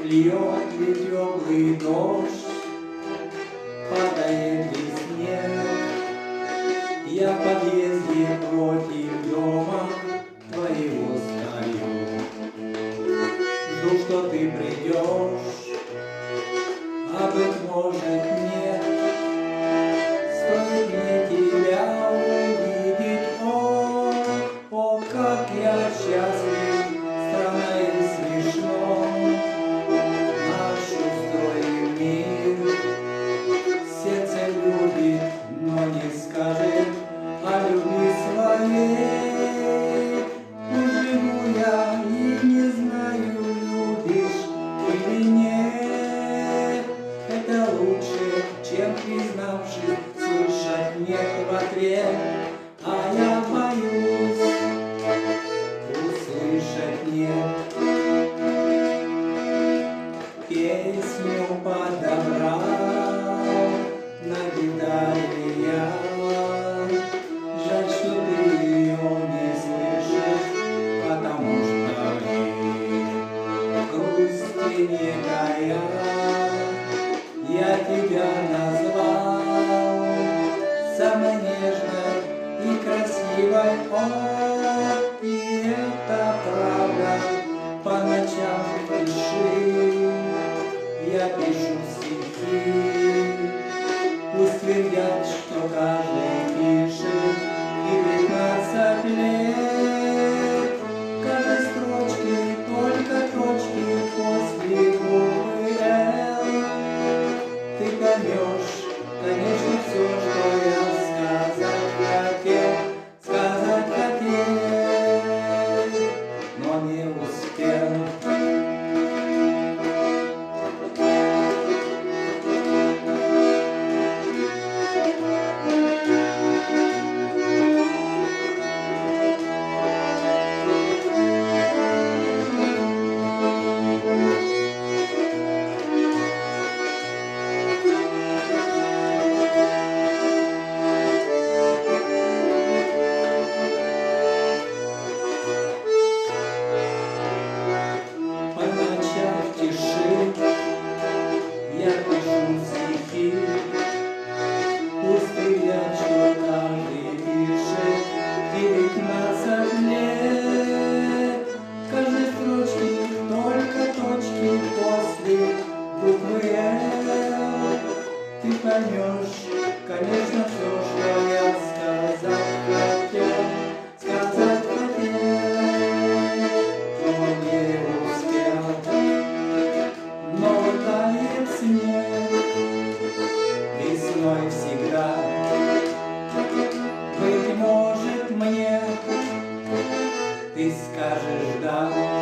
Льет ли теплый дождь, падает ли снег, я в подъезде против дома твоего стою. Жду, что ты придешь, а быть может нет. Стоит мне тебя увидеть, о, как я счастлив, странно и смешно. Наш устроен мир, сердце любит, но не скажет о любви своей. Живу я и не знаю, любишь или нет. Это лучше, чем, признавшись, слышать нет в ответ. А я боюсь услышать нет. Песню подобрал на гитаре я. Жаль, что ты ее не слышишь, потому что в грусти некая я тебя назвал самой нежной и красивой. О, и это правда, по ночам в тиши я пишу стихи. Пусть твердят, что каждый пишет и 15 лет. Каждой строчки только точки после буквы «Л». Ты поймешь, конечно, все, что я сказать хотел, но не успел. Я пишу стихи, пусть твердят, что каждый пишет 19 лет. Каждой строчки только точки после буквы «Л». Ты поймешь, конечно, все, что я сказать хотел, но не успел. Но тает снег весной всегда. Быть может, мне ты скажешь «да».